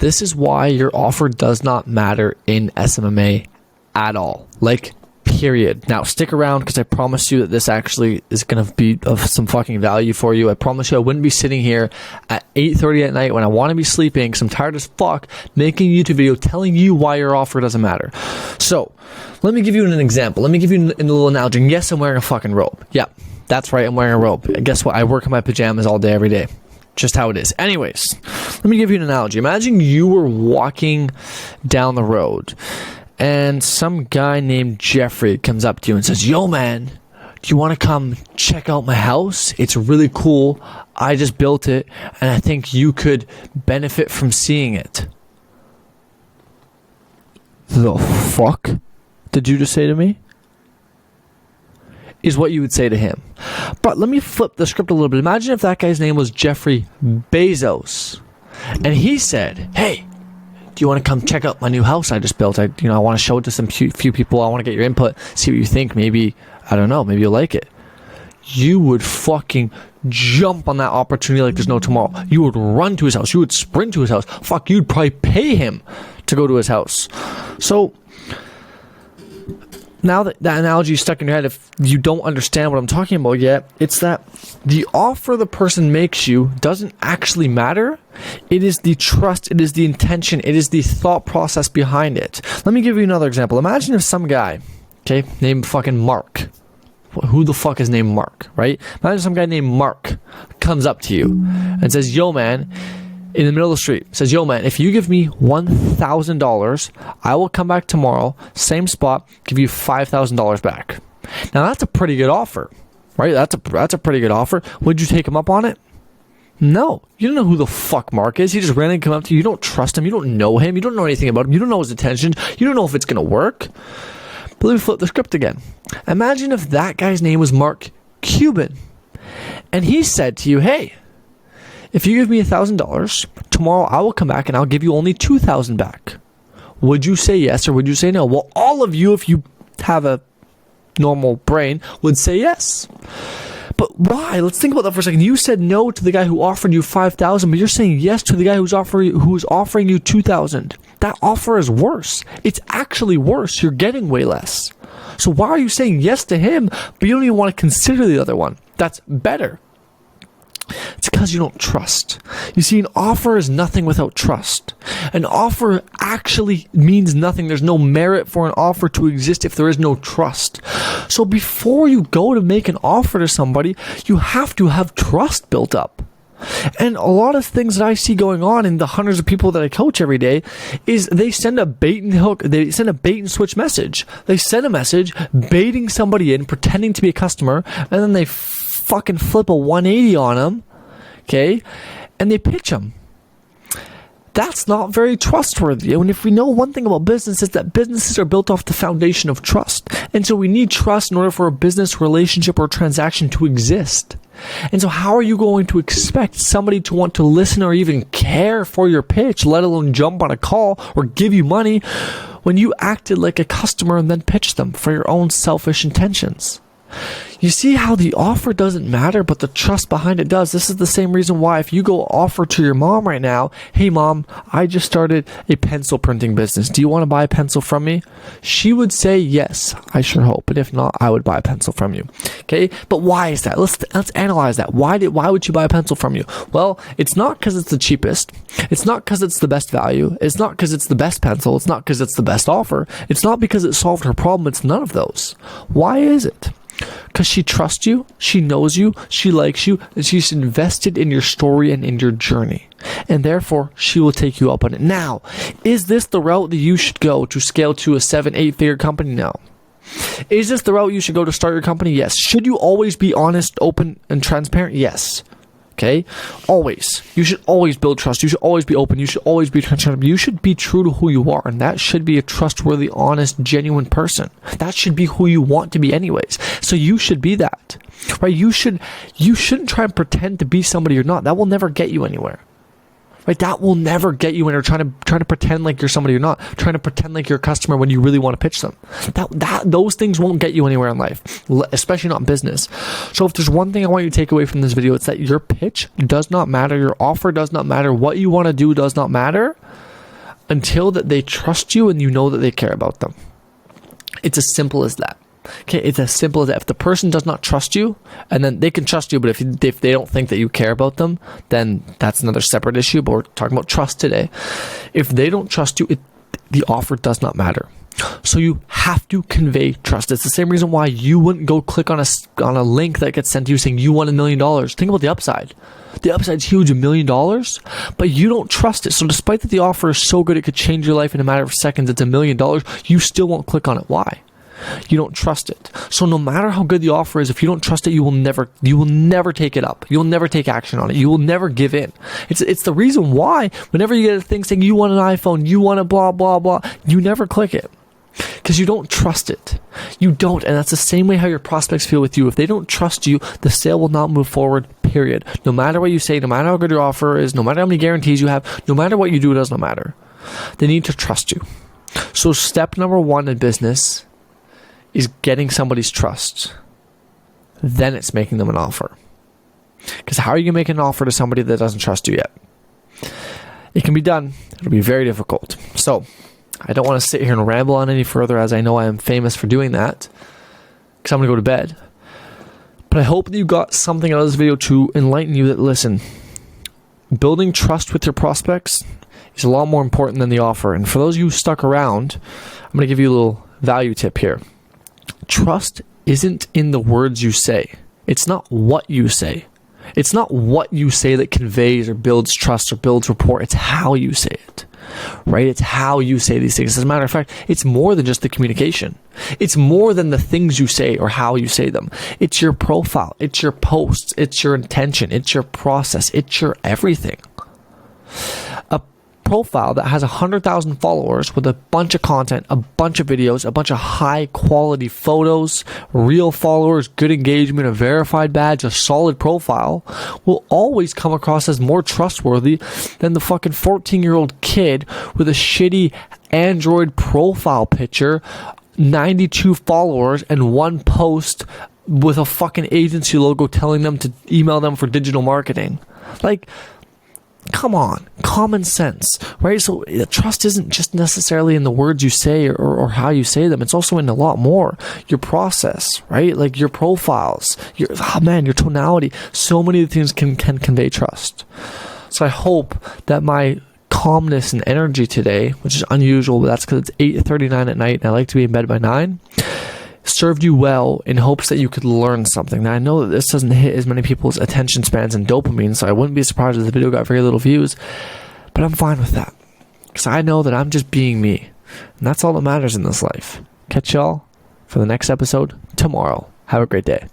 This is why your offer does not matter in SMMA at all. Like, period. Now, stick around because I promise you that this actually is going to be of some fucking value for you. I promise you I wouldn't be sitting here at 8:30 at night when I want to be sleeping because I'm tired as fuck making a YouTube video telling you why your offer doesn't matter. So, let me give you an example. Let me give you a little analogy. And yes, I'm wearing a fucking robe. Yeah, that's right. I'm wearing a robe. Guess what? I work in my pajamas all day, every day. Just how it is. Anyways, let me give you an analogy. Imagine you were walking down the road and some guy named Jeffrey comes up to you and says, "Yo, man, do you want to come check out my house? It's really cool. I just built it, and I think you could benefit from seeing it." The fuck did you just say to me? Is what you would say to him. But let me flip the script a little bit. Imagine if that guy's name was Jeffrey Bezos, and he said, "Hey, do you want to come check out my new house I just built? I want to show it to some few people. I want to get your input, see what you think. Maybe, I don't know, maybe you'll like it." You would fucking jump on that opportunity like there's no tomorrow. You would run to his house. You would sprint to his house. Fuck, you'd probably pay him to go to his house. So, now that that analogy is stuck in your head, if you don't understand what I'm talking about yet, it's that the offer the person makes you doesn't actually matter. It is the trust, it is the intention, it is the thought process behind it. Let me give you another example. Imagine if some guy, okay, named fucking Mark. Who the fuck is named Mark, right? Imagine some guy named Mark comes up to you and says, "Yo, man," in the middle of the street, says, "Yo, man, if you give me $1,000, I will come back tomorrow, same spot, give you $5,000 back." Now, that's a pretty good offer, right? That's a pretty good offer. Would you take him up on it? No. You don't know who the fuck Mark is. He just randomly come up to you. You don't trust him. You don't know him. You don't know anything about him. You don't know his intentions. You don't know if it's going to work. But let me flip the script again. Imagine if that guy's name was Mark Cuban, and he said to you, "Hey, if you give me $1,000, tomorrow I will come back and I'll give you only $2,000 back." Would you say yes or would you say no? Well, all of you, if you have a normal brain, would say yes. But why? Let's think about that for a second. You said no to the guy who offered you $5,000, but you're saying yes to the guy who's offering you $2,000. That offer is worse. It's actually worse. You're getting way less. So why are you saying yes to him, but you don't even want to consider the other one? That's better. It's because you don't trust. You see, an offer is nothing without trust. An offer actually means nothing. There's no merit for an offer to exist if there is no trust. So before you go to make an offer to somebody, you have to have trust built up. And a lot of things that I see going on in the hundreds of people that I coach every day is they send a bait and hook, they send a bait and switch message. They send a message baiting somebody in, pretending to be a customer, and then they fucking flip a 180 on them, okay, and they pitch them. That's not very trustworthy. And if we know one thing about business, is that businesses are built off the foundation of trust. And so we need trust in order for a business relationship or transaction to exist. And so how are you going to expect somebody to want to listen or even care for your pitch, let alone jump on a call or give you money, when you acted like a customer and then pitched them for your own selfish intentions? You see how the offer doesn't matter, but the trust behind it does. This is the same reason why if you go offer to your mom right now, "Hey mom, I just started a pencil printing business. Do you want to buy a pencil from me?" She would say yes, I sure hope. But if not, I would buy a pencil from you. Okay? But why is that? Let's analyze that. Why would she buy a pencil from you? Well, it's not because it's the cheapest. It's not because it's the best value. It's not because it's the best pencil. It's not because it's the best offer. It's not because it solved her problem. It's none of those. Why is it? Because she trusts you, she knows you, she likes you, and she's invested in your story and in your journey. And therefore, she will take you up on it. Now, is this the route that you should go to scale to a 7-8 figure company? No. Is this the route you should go to start your company? Yes. Should you always be honest, open, and transparent? Yes. Okay? Always. You should always build trust. You should always be open. You should always be transparent. You should be true to who you are. And that should be a trustworthy, honest, genuine person. That should be who you want to be anyways. So you should be that. Right? You shouldn't try and pretend to be somebody you're not. That will never get you anywhere. Right? That will never get you in, or trying to pretend like you're somebody you're not, trying to pretend like you're a customer when you really want to pitch them. Those things won't get you anywhere in life, especially not in business. So if there's one thing I want you to take away from this video, it's that your pitch does not matter, your offer does not matter, what you want to do does not matter. until that they trust you and you know that they care about them. It's as simple as that. Okay, it's as simple as that. If the person does not trust you, and then they can trust you, but if they don't think that you care about them, then that's another separate issue, but we're talking about trust today. If they don't trust you, the offer does not matter. So you have to convey trust. It's the same reason why you wouldn't go click on a link that gets sent to you saying you won $1 million. Think about the upside. The upside's huge, $1 million, but you don't trust it. So despite that the offer is so good it could change your life in a matter of seconds, it's $1 million, you still won't click on it. Why? You don't trust it. So no matter how good the offer is, if you don't trust it, you will never take it up. You'll never take action on it. You will never give in. It's the reason why whenever you get a thing saying you want an iPhone, you want a blah, blah, blah, you never click it. Because you don't trust it. You don't. And that's the same way how your prospects feel with you. If they don't trust you, the sale will not move forward, period. No matter what you say, no matter how good your offer is, no matter how many guarantees you have, no matter what you do, it does not matter. They need to trust you. So step number 1 in business is getting somebody's trust. Then it's making them an offer. Because how are you going to make an offer to somebody that doesn't trust you yet? It can be done. It'll be very difficult. So I don't want to sit here and ramble on any further, as I know I am famous for doing that, because I'm going to go to bed. But I hope that you got something out of this video to enlighten you that, listen, building trust with your prospects is a lot more important than the offer. And for those of you who stuck around, I'm going to give you a little value tip here. Trust isn't in the words you say. It's not what you say. It's not what you say that conveys or builds trust or builds rapport. It's how you say it. Right? It's how you say these things. As a matter of fact, it's more than just the communication. It's more than the things you say or how you say them. It's your profile. It's your posts. It's your intention. It's your process. It's your everything. A profile that has 100,000 followers with a bunch of content, a bunch of videos, a bunch of high quality photos, real followers, good engagement, a verified badge, a solid profile will always come across as more trustworthy than the fucking 14-year-old kid with a shitty Android profile picture, 92 followers, and one post with a fucking agency logo telling them to email them for digital marketing. Like, come on, common sense, right? So trust isn't just necessarily in the words you say or how you say them. It's also in a lot more. Your process, right? Like your profiles, your tonality. So many things can convey trust. So I hope that my calmness and energy today, which is unusual, but that's because it's 8:39 at night and I like to be in bed by 9, served you well in hopes that you could learn something. Now, I know that this doesn't hit as many people's attention spans and dopamine, so I wouldn't be surprised if the video got very little views, but I'm fine with that. Because I know that I'm just being me, and that's all that matters in this life. Catch y'all for the next episode tomorrow. Have a great day.